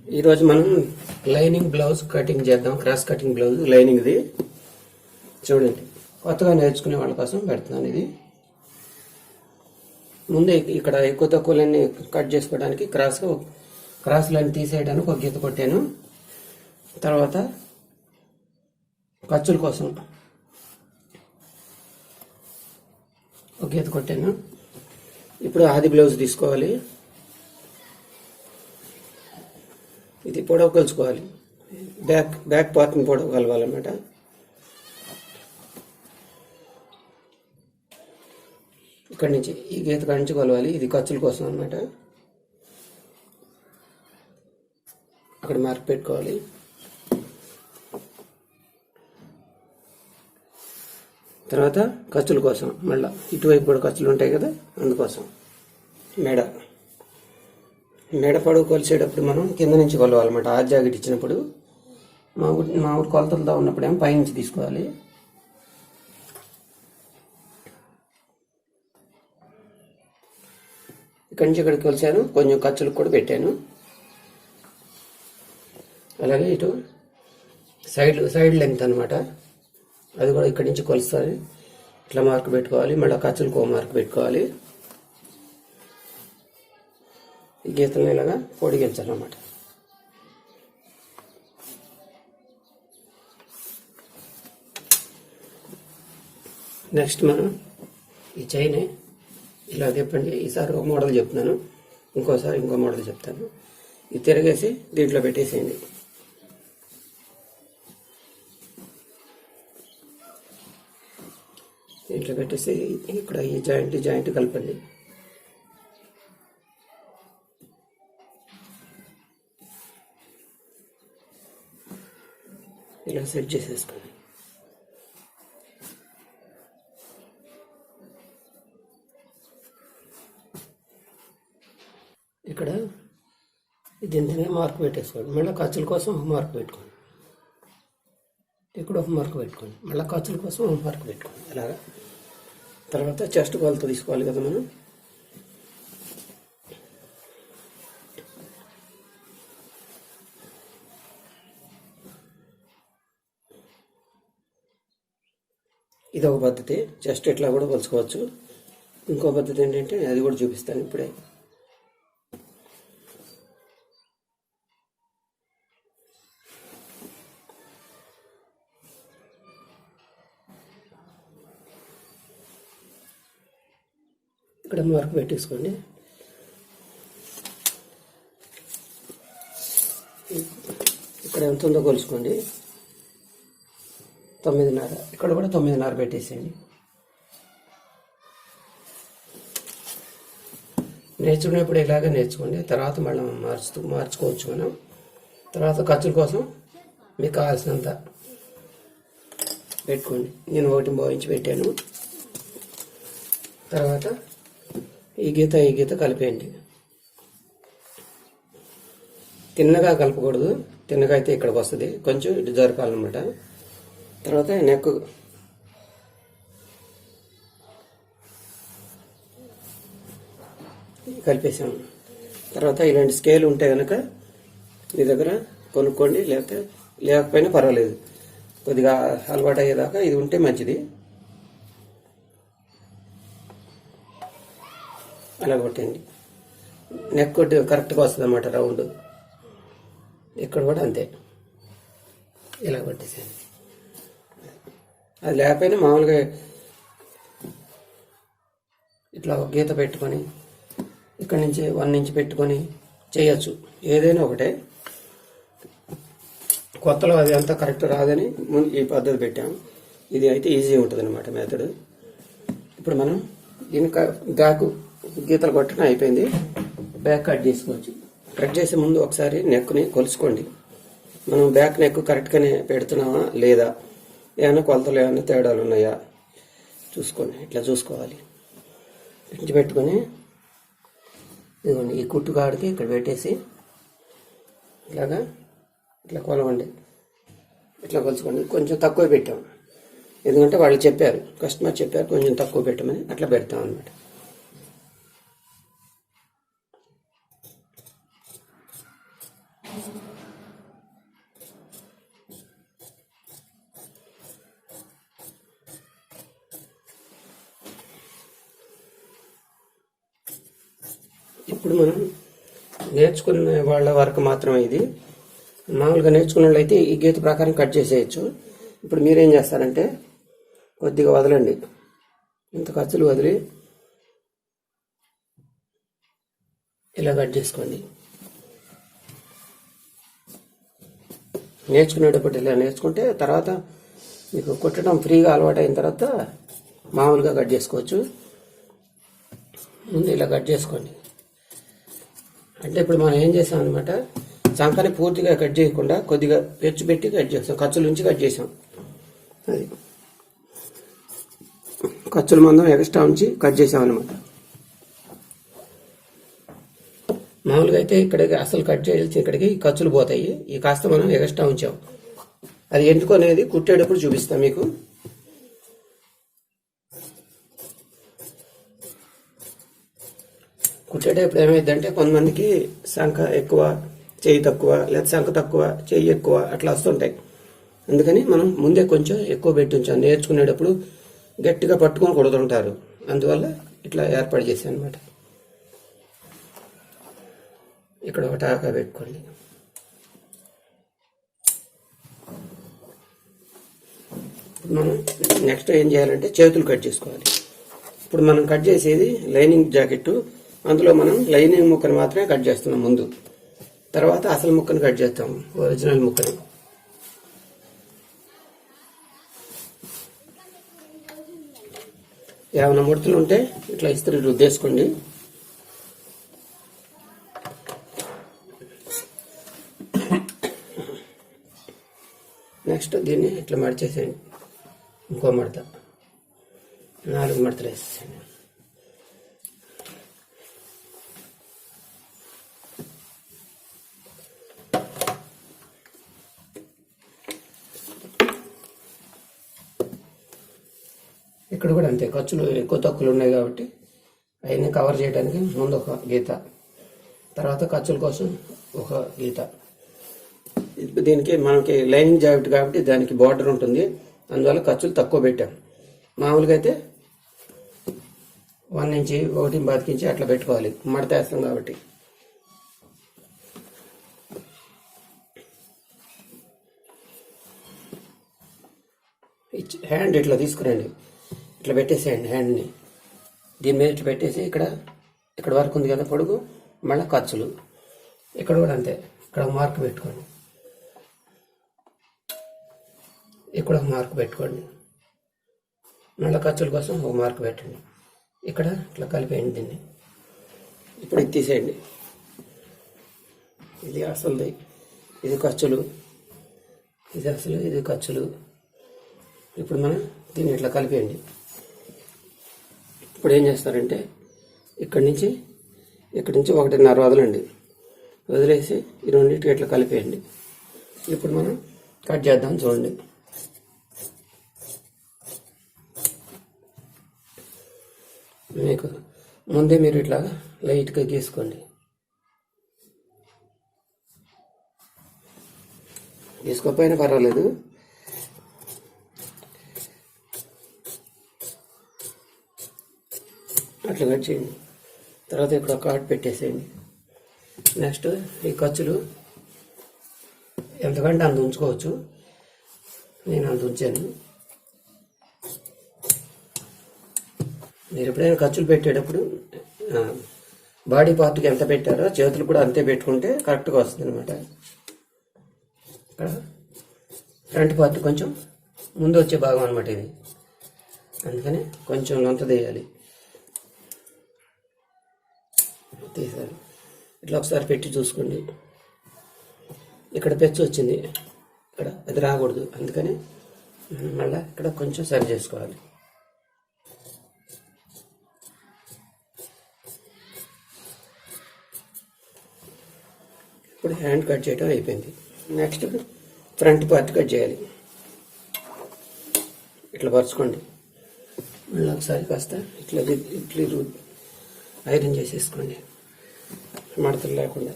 ఈరోజు మనం lining blouse cutting చేద్దాం. క్రాస్ కటింగ్ బ్లౌజ్ లైనింగ్ది చూడండి. కొత్తగా నేర్చుకునే వాళ్ళ కోసం పెడుతున్నాను. ఇది ముందే ఇక్కడ ఎక్కువ తక్కువ లైన్ కట్ చేసుకోవడానికి క్రాస్ లైన్ తీసేయడానికి ఒక గీత కొట్టాను. తర్వాత ఖర్చుల కోసం ఒక గీత కొట్టాను. ఇప్పుడు ఆది బ్లౌజ్ తీసుకోవాలి. ఇది పొడవు కలుసుకోవాలి. బ్యాక్ పార్ట్ని పొడవు కలవాలన్నమాట. ఇక్కడి నుంచి ఈ గీత కాడి నుంచి కొలవాలి. ఇది ఖర్చుల కోసం అన్నమాట. అక్కడ మార్క్ పెట్టుకోవాలి. తర్వాత ఖర్చుల కోసం మళ్ళీ ఇటువైపు కూడా ఖర్చులు ఉంటాయి కదా, అందుకోసం మెడ పొడవు కొలిసేటప్పుడు మనం కింద నుంచి కొలవాలన్నమాట. ఆ జాకెట్ ఇచ్చినప్పుడు మా ఊరు కొలతలతో ఉన్నప్పుడు ఏమో పైనుంచి తీసుకోవాలి. ఇక్కడి నుంచి ఇక్కడికి కొలిచాను. కొంచెం ఖర్చులకు కూడా పెట్టాను. అలాగే ఇటు సైడ్ లెంగ్త్ అనమాట. అది కూడా ఇక్కడి నుంచి కొలుస్తుంది. ఇట్లా మార్క్ పెట్టుకోవాలి. మళ్ళీ ఖర్చులకు ఓ మార్క్ పెట్టుకోవాలి. ఈ గీతలను ఇలాగా పొడిగించాలన్నమాట. నెక్స్ట్ మనం ఈ చైన్ ఇలా తిప్పండి. ఈసారి ఒక మోడల్ చెప్తున్నాను, ఇంకోసారి ఇంకో మోడల్ చెప్తాను. ఇది తిరగేసి దీంట్లో పెట్టేసేయండి. దీంట్లో పెట్టేసి ఇక్కడ ఈ జాయింట్ కలపండి. ఇలా సెట్ చేసేసుకోండి. ఇక్కడ దీంతోనే మార్క్ పెట్టేసుకోండి. మళ్ళీ ఖర్చుల కోసం ఒక మార్క్ పెట్టుకోండి. ఇక్కడ ఒక మార్క్ పెట్టుకోండి. మళ్ళీ ఖర్చుల కోసం ఒక మార్క్ పెట్టుకోండి. అలాగా తర్వాత చెస్ట్ కొలత తీసుకోవాలి కదా మనం. ఇది ఒక పద్ధతి. చెస్ట్ ఇట్లా కూడా కొలుసుకోవచ్చు. ఇంకో పద్ధతి ఏంటంటే అది కూడా చూపిస్తాను ఇప్పుడే. ఇక్కడ మార్క్ పెట్టేసుకోండి. ఇక్కడ ఎంత ఉందో కొలుసుకోండి. 9.5. ఇక్కడ కూడా 9.5 పెట్టేసేయండి. నేర్చుకునేప్పుడు ఇలాగే నేర్చుకోండి. తర్వాత మళ్ళీ మార్చుకోవచ్చు మనం. తర్వాత ఖర్చుల కోసం మీకు కావాల్సినంత పెట్టుకోండి. నేను 1.5 ఇంచ్ పెట్టాను. తర్వాత ఈ గీత కలిపేయండి. తిన్నగా కలపకూడదు. తిన్నగా అయితే ఇక్కడికి వస్తుంది. కొంచెం ఇటు జరపాలన్నమాట. తర్వాత నెక్ కలిపేసాము. తర్వాత ఇలాంటి స్కేల్ ఉంటే కనుక మీ దగ్గర కొనుక్కోండి. లేకపోయినా పర్వాలేదు. కొద్దిగా అలవాటు అయ్యేదాకా ఇది ఉంటే మంచిది. అలా కొట్టండి. నెక్ కరెక్ట్గా వస్తుంది అన్నమాట. రౌండ్ ఇక్కడ కూడా అంతే. ఇలా కొట్టేసాను. అది లేకపోయినా మామూలుగా ఇట్లా ఒక గీత పెట్టుకొని ఇక్కడి నుంచి 1 ఇంచ్ పెట్టుకొని చేయొచ్చు. ఏదైనా ఒకటే. కొత్తలో అది అంతా కరెక్ట్ రాదని ఈ పద్ధతి పెట్టాము. ఇది అయితే ఈజీ ఉంటుంది అన్నమాట మెథడ్. ఇప్పుడు మనం బ్యాక్ గీతలు కొట్టడం అయిపోయింది. బ్యాక్ కట్ చేసుకోవచ్చు. కట్ చేసే ముందు ఒకసారి నెక్ని కొలుసుకోండి. మనం బ్యాక్ నెక్ కరెక్ట్గానే పెడుతున్నామా లేదా, ఏమైనా కొలతలు ఏమైనా తేడాలు ఉన్నాయా చూసుకోండి. ఇట్లా చూసుకోవాలి. ఇంటి పెట్టుకొని ఇదిగోండి ఈ కుట్టు కాడికి ఇక్కడ పెట్టేసి ఇట్లా కొలవండి. ఇట్లా కొలుచుకోండి. కొంచెం తక్కువ పెట్టాం, ఎందుకంటే వాళ్ళు చెప్పారు, కస్టమర్ చెప్పారు కొంచెం తక్కువ పెట్టమని. అట్లా పెడతాం అన్నమాట. ఇప్పుడు మనం నేర్చుకునే వాళ్ళ వరకు మాత్రమే ఇది. మామూలుగా నేర్చుకున్న వాళ్ళైతే ఈ గీత ప్రకారం కట్ చేసేయచ్చు. ఇప్పుడు మీరేం చేస్తారంటే కొద్దిగా వదలండి, ఇంత ఖర్చులు వదిలి ఇలా కట్ చేసుకోండి. నేర్చుకునేటప్పుడు ఇలా నేర్చుకుంటే తర్వాత మీకు కుట్టడం ఫ్రీగా అలవాటు అయిన తర్వాత మామూలుగా కట్ చేసుకోవచ్చు. ముందు ఇలా కట్ చేసుకోండి. అంటే ఇప్పుడు మనం ఏం చేసాం అనమాట, చంకని పూర్తిగా కట్ చేయకుండా కొద్దిగా పెచ్చు పెట్టి కట్ చేస్తాం, ఖర్చుల నుంచి కట్ చేసాం. అది ఖర్చుల మందం ఎక్స్ట్రా ఉంచి కట్ చేసాం అనమాట. మామూలుగా అయితే ఇక్కడికి అసలు కట్ చేయాల్సి ఇక్కడికి ఖర్చులు పోతాయి, ఈ కాస్త మనం ఎక్స్ట్రా ఉంచాం. అది ఎందుకు అనేది కుట్టేటప్పుడు చూపిస్తాం మీకు. కుట్టేటప్పుడు ఏమైందంటే కొంతమందికి సంఖ ఎక్కువ చెయ్యి తక్కువ, లేదా సంఖ తక్కువ చెయ్యి ఎక్కువ అట్లా వస్తుంటాయి. అందుకని మనం ముందే కొంచెం ఎక్కువ పెట్టి ఉంచాం. నేర్చుకునేటప్పుడు గట్టిగా పట్టుకొని కొడుతుంటారు, అందువల్ల ఇట్లా ఏర్పాటు చేశాను అనమాట. ఇక్కడ ఒక టాకా పెట్టుకోండి. మనం నెక్స్ట్ ఏం చేయాలంటే చేతులు కట్ చేసుకోవాలి. ఇప్పుడు మనం కట్ చేసేది లైనింగ్ జాకెట్, అందులో మనం లైనింగ్ ముక్కను మాత్రమే కట్ చేస్తున్నాం ముందు, తర్వాత అసలు ముక్కను కట్ చేస్తాం, ఒరిజినల్ ముక్కని. ఏమైనా ముడతలు ఉంటే ఇట్లా ఇస్త్రీ రుద్దేసుకోండి. నెక్స్ట్ దీన్ని ఇట్లా మడిచేసేయండి, ఇంకో మడత, 4 మడతలు వేసేసేయండి. ఇక్కడ కూడా అంతే, ఖర్చులు ఎక్కువ తక్కువలు ఉన్నాయి కాబట్టి అవన్నీ కవర్ చేయడానికి ముందు ఒక గీత, తర్వాత ఖర్చుల కోసం ఒక గీత. దీనికి మనకి లైనింగ్ జాకెట్ కాబట్టి దానికి బార్డర్ ఉంటుంది, అందువల్ల ఖర్చులు తక్కువ పెట్టాం. మామూలుగా అయితే 1 ఇంచి 1.5 ఇంచి అట్లా పెట్టుకోవాలి, మడత వేస్తాం కాబట్టి. హ్యాండ్ ఇట్లా తీసుకురండి, ఇట్లా పెట్టేసేయండి హ్యాండ్ని. దీని మీద ఇట్లా పెట్టేసి ఇక్కడ వరకు ఉంది కదా పొడుగు, మళ్ళీ ఖర్చులు ఇక్కడ కూడా అంతే. ఇక్కడ మార్క్ పెట్టుకోండి, ఇక్కడ ఒక మార్క్ పెట్టుకోండి, మళ్ళీ ఖర్చుల కోసం ఒక మార్క్ పెట్టండి. ఇక్కడ ఇట్లా కలిపేయండి దీన్ని. ఇప్పుడు ఇది తీసేయండి, ఇది అసలుది, ఇది ఖర్చులు, ఇది అసలు, ఇది ఖర్చులు. ఇప్పుడు మనం దీన్ని ఇట్లా కలిపేయండి. ఇప్పుడు ఏం చేస్తారంటే ఇక్కడి నుంచి 1.5 వదలండి, వదిలేసి ఈ రెండింటికి ఇట్లా కలిపేయండి. ఇప్పుడు మనం కట్ చేద్దాం చూడండి. మీకు ముందే మీరు ఇట్లా లైట్గా గీసుకోండి, గీసుకోకపోయినా పర్వాలేదు. అట్లా కట్ చేయండి. తర్వాత ఇక్కడ ఒక కార్డ్ పెట్టేసేయండి. నెక్స్ట్ ఈ ఖర్చులు ఎంతకంటే అంత ఉంచుకోవచ్చు, నేను అంత ఉంచాను. మీరు ఎప్పుడైనా ఖర్చులు పెట్టేటప్పుడు బాడీ పార్ట్కి ఎంత పెట్టారో చేతులు కూడా అంతే పెట్టుకుంటే కరెక్ట్గా వస్తుంది అనమాట. ఇక్కడ ఫ్రంట్ పార్ట్ కొంచెం ముందు వచ్చే భాగం అనమాట ఇది, అందుకని కొంచెం లొంత తీయాలి. తీసారు, ఇట్లా ఒకసారి పెట్టి చూసుకోండి. ఇక్కడ పెచ్చు వచ్చింది, ఇక్కడ అది రాకూడదు, అందుకని మళ్ళీ ఇక్కడ కొంచెం సరి చేసుకోవాలి. ఇప్పుడు హ్యాండ్ కట్ చేయడం అయిపోయింది. నెక్స్ట్ ఫ్రంట్ పార్ట్ కట్ చేయాలి. ఇట్లా పరుచుకోండి, మళ్ళీ ఒకసారి కాస్త ఇట్లా ఐరన్ చేసేసుకోండి, మడతలు లేకుండా.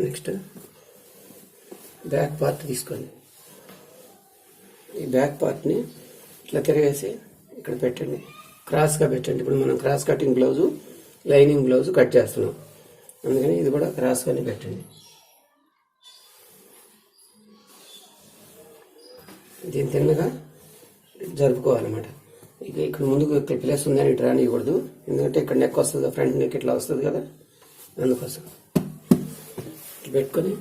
నెక్స్ట్ బ్యాక్ పార్ట్ తీసుకోండి. ఈ బ్యాక్ పార్ట్ని ఇట్లా తిరగేసి ఇక్కడ పెట్టండి, క్రాస్గా పెట్టండి. ఇప్పుడు మనం cross cutting blouse, lining blouse cut చేస్తున్నాం, అందుకని ఇది కూడా క్రాస్గానే పెట్టండి. దీన్ని తిన్నగా జరుపుకోవాలన్నమాట. ఇక ఇక్కడ ముందుకు ఇక్కడ ప్లేస్ ఉందని ఇటు రానియకూడదు, ఎందుకంటే ఇక్కడ నెక్ వస్తుంది, ఫ్రంట్ నెక్ ఇట్లా వస్తుంది కదా, అందుకోసం ఇట్లా పెట్టుకొని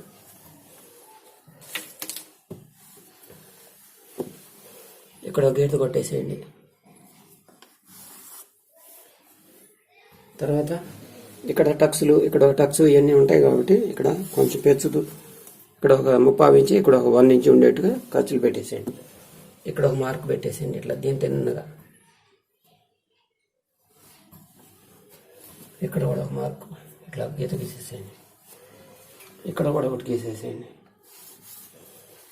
ఇక్కడ ఒక గీత కొట్టేసేయండి. తర్వాత ఇక్కడ టక్స్లు, ఇక్కడ ఒక టక్స్ ఇవన్నీ ఉంటాయి కాబట్టి ఇక్కడ కొంచెం పెంచుతూ ఇక్కడ ఒక 3/4 ఇంచి, ఇక్కడ ఒక 1 ఇంచి ఉండేట్టుగా ఖర్చులు పెట్టేసేయండి. ఇక్కడ ఒక మార్క్ పెట్టేసేయండి ఇట్లా దీని తిన్నగా. ఇక్కడ కూడా ఒక మార్క్ ఇట్లా గీత గీసేసేయండి, ఇక్కడ కూడా ఒకటి గీసేసేయండి.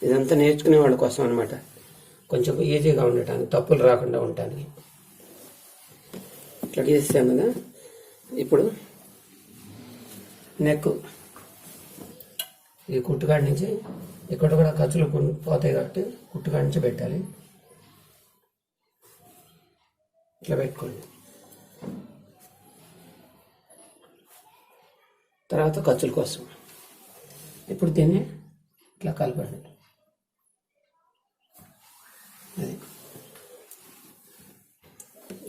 ఇదంతా నేర్చుకునే వాళ్ళ కోసం అనమాట, కొంచెం ఈజీగా ఉండటానికి, తప్పులు రాకుండా ఉండటానికి. ఇట్లా గీసేసాం కదా. ఇప్పుడు నెక్ ఈ కుట్టుకాడి నుంచి ఇక్కడ కూడా ఖర్చులు పోతాయి కాబట్టి కుట్టుకాడి నుంచి పెట్టాలి. ఇట్లా పెట్టుకోండి. తర్వాత ఖర్చుల కోసం ఇప్పుడు దీన్ని ఇట్లా కలపండి. అది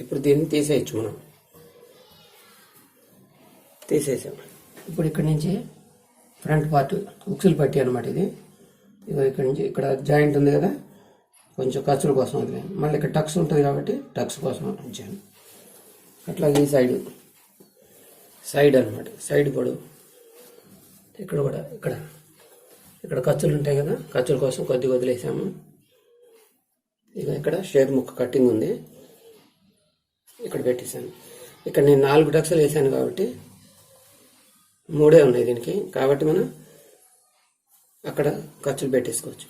ఇప్పుడు దీన్ని తీసేయచ్చు, మనం తీసేసాం. ఇప్పుడు ఇక్కడి నుంచి ఫ్రంట్ పార్ట్ ఉక్సులు పట్టి అనమాట ఇది. ఇగో ఇక్కడి నుంచి ఇక్కడ జాయింట్ ఉంది కదా, కొంచెం ఖర్చుల కోసం వదిలే, మళ్ళీ ఇక్కడ టక్స్ ఉంటుంది కాబట్టి టక్స్ కోసం ఉంచాను. అట్లాగే ఈ సైడ్ అనమాట, సైడ్ పొడవు ఇక్కడ కూడా ఇక్కడ ఖర్చులు ఉంటాయి కదా, ఖర్చుల కోసం కొద్దిగా వదిలేసాము. ఇక ఇక్కడ షేప్ ముక్క కట్టింగ్ ఉంది, ఇక్కడ పెట్టేశాను. ఇక్కడ నేను 4 టక్స్లు వేసాను కాబట్టి 3 ఉన్నాయి దీనికి, కాబట్టి మనం అక్కడ ఖర్చులు పెట్టేసుకోవచ్చు.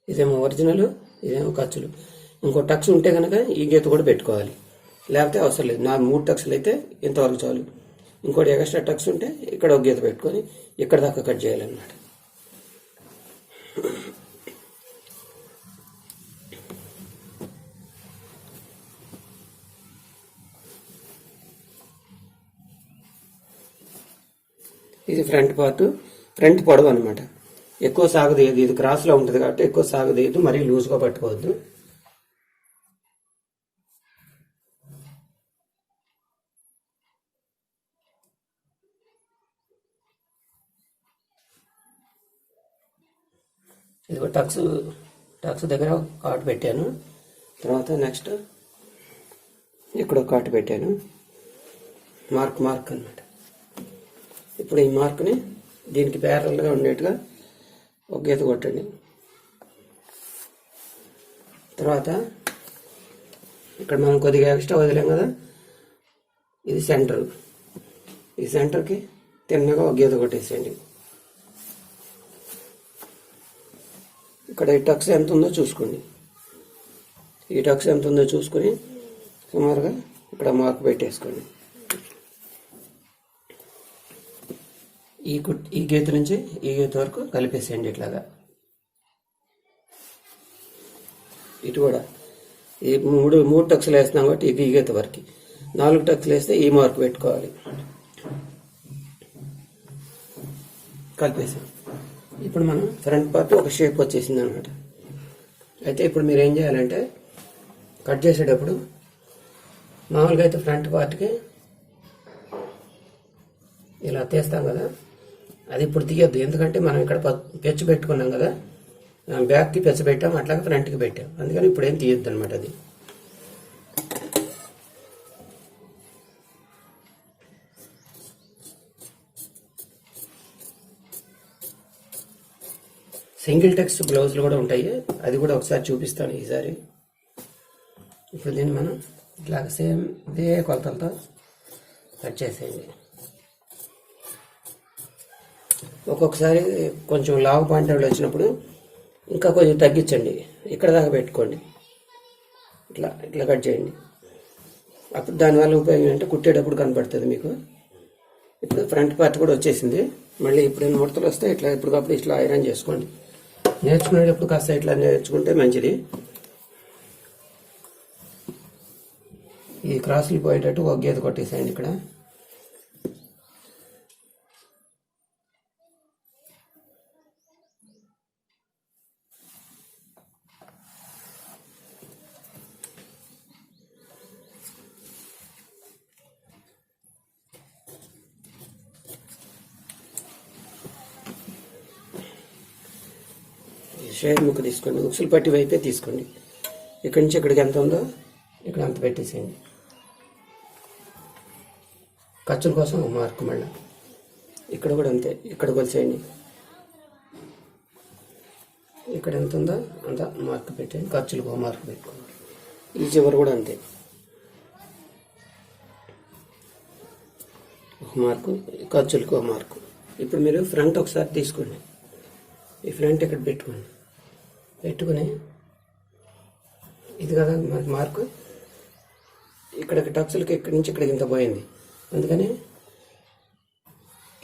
ఇదేమో ఒరిజినల్, ఇదేమో ఖర్చులు. ఇంకో టక్స్ ఉంటే కనుక ఈ గీత కూడా పెట్టుకోవాలి, లేకపోతే అవసరం లేదు. 3 టక్స్లు అయితే ఇంతవరకు చాలు. ఇంకోటి ఎక్స్ట్రా టక్స్ ఉంటే ఇక్కడ ఒక గీత పెట్టుకొని ఇక్కడ దాకా కట్ చేయాలన్నమాట. ఇది ఫ్రంట్ పార్ట్, ఫ్రంట్ పొడవు అనమాట. ఎక్కువ సాగదీయదు, ఇది క్రాస్లో ఉంటుంది కాబట్టి ఎక్కువ సాగదీయదు, మరీ లూజ్గా పట్టుకోవద్దు. ఇదిగో టక్స్ దగ్గర కాటు పెట్టాను. తర్వాత నెక్స్ట్ ఇక్కడ ఒక కాటు పెట్టాను, మార్క్ అన్నమాట. ఇప్పుడు ఈ మార్క్ని దీనికి ప్యారల్గా ఉండేట్టుగా ఒక గీత కొట్టండి. తర్వాత ఇక్కడ మనం కొద్దిగా ఎక్స్ట్రా వదిలేం కదా, ఇది సెంటర్, ఈ సెంటర్కి తిన్నగా ఒక గీత కొట్టేసేయండి. ఇక్కడ ఈ టక్స్ ఎంత ఉందో చూసుకోండి, ఈ టక్స్ ఎంత ఉందో చూసుకొని సుమారుగా ఇక్కడ మార్క్ పెట్టేసుకోండి. ఈ గీత నుంచి ఈ గీత వరకు కలిపేసేయండి ఇట్లాగా. ఇటు కూడా ఈ మూడు టక్స్లు వేస్తున్నాం కాబట్టి ఈ గీత వరకు. 4 టక్స్లు వేస్తే ఈ మార్క్ పెట్టుకోవాలి. కలిపేసాం. ఇప్పుడు మనం ఫ్రంట్ పార్ట్ ఒక షేప్ వచ్చేసింది అనమాట. అయితే ఇప్పుడు మీరు ఏం చేయాలంటే కట్ చేసేటప్పుడు మామూలుగా అయితే ఫ్రంట్ పార్ట్కి ఇలా తీస్తాం కదా, అది ఇప్పుడు తీయద్దు. ఎందుకంటే మనం ఇక్కడ పెచ్చు పెట్టుకున్నాం కదా, బ్యాక్కి పెచ్చు పెట్టాం, అట్లాగే ఫ్రంట్కి పెట్టాం, అందుకని ఇప్పుడు ఏం తీయద్దు అనమాట. అది సింగిల్ టెక్స్ట్ బ్లౌజులు కూడా ఉంటాయి, అది కూడా ఒకసారి చూపిస్తాను ఈసారి. ఇప్పుడు దీన్ని మనం ఇట్లాగ సేమ్ ఇదే కొలతలతో కట్ చేసేయండి. ఒక్కొక్కసారి కొంచెం లావు పాయింట్లు వచ్చినప్పుడు ఇంకా కొంచెం తగ్గించండి, ఇక్కడ దాకా పెట్టుకోండి, ఇట్లా కట్ చేయండి. అప్పుడు దానివల్ల ఉపయోగం ఏంటంటే కుట్టేటప్పుడు కనపడుతుంది మీకు. ఇప్పుడు ఫ్రంట్ పార్ట్ కూడా వచ్చేసింది. మళ్ళీ ఇప్పుడు ముడతలు వస్తే ఇట్లా ఎప్పటికప్పుడు ఇట్లా ఐరన్ చేసుకోండి. నేర్చుకునేటప్పుడు కాస్త ఇట్లా నేర్చుకుంటే మంచిది. ఈ క్రాసులు పోయేటట్టు ఒక గీత కొట్టేసేయండి ఇక్కడ. షేర్ ముక్క తీసుకోండి, ఉక్సులు పట్టి వైపే తీసుకోండి. ఇక్కడి నుంచి ఇక్కడికి ఎంత ఉందో ఇక్కడ అంత పెట్టేసేయండి. ఖర్చుల కోసం ఒక మార్కు, మళ్ళీ ఇక్కడ కూడా అంతే, ఇక్కడ కొలిసేయండి. ఇక్కడ ఎంత ఉందో అంత మార్కు పెట్టేయండి, ఖర్చులకు ఒక మార్కు పెట్టుకోండి. ఈ చివరి కూడా అంతే, ఒక మార్కు, ఖర్చులకు ఒక మార్కు. ఇప్పుడు మీరు ఫ్రంట్ ఒకసారి తీసుకోండి. ఈ ఫ్రంట్ ఇక్కడ పెట్టుకుని ఇది కదా మనకి మార్కు. ఇక్కడ టక్సులకి ఇక్కడి నుంచి ఇక్కడికి ఇంత పోయింది, అందుకని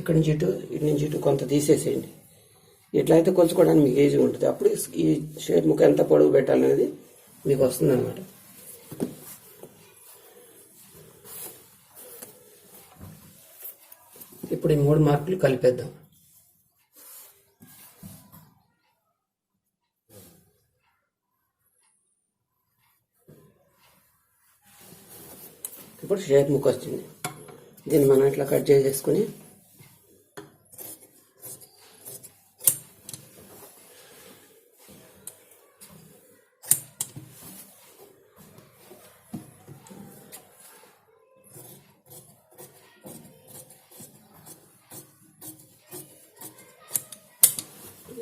ఇక్కడి నుంచి ఇటు కొంత తీసేసేయండి. ఇట్లా అయితే కొలుచుకోవడానికి మీకు ఈజీ ఉంటుంది. అప్పుడు ఈ షేప్ ముక్క ఎంత పొడవు పెట్టాలనేది మీకు వస్తుంది అన్నమాట. ఇప్పుడు ఈ 3 మార్కులు కలిపేద్దాం. ఇప్పుడు షేప్ ముక్క వచ్చింది. దీన్ని మనం ఇట్లా కట్ చేసేసుకుని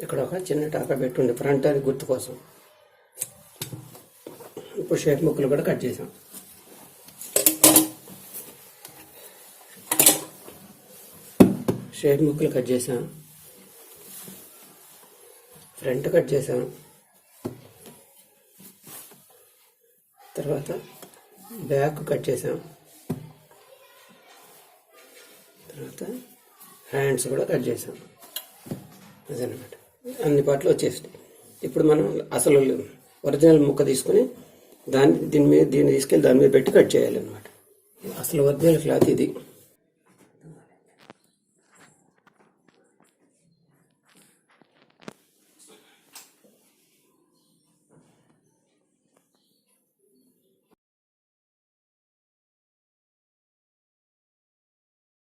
ఇక్కడ ఒక చిన్న టాకా పెట్టుండి ఫ్రంట్ అని గుర్తు కోసం. ఇప్పుడు షేప్ ముక్కలు కూడా కట్ చేసాం. షేప్ ముక్కలు కట్ చేసాం, ఫ్రంట్ కట్ చేసాం, తర్వాత బ్యాక్ కట్ చేసాం, తర్వాత హ్యాండ్స్ కూడా కట్ చేసాం. అదనమాట, అన్ని పాటలు వచ్చేసినాయి. ఇప్పుడు మనం అసలు ఒరిజినల్ ముక్క తీసుకుని దీన్ని తీసుకెళ్ళి దాని మీద పెట్టి కట్ చేయాలన్నమాట. అసలు ఒరిజినల్ క్లాత్ ఇది.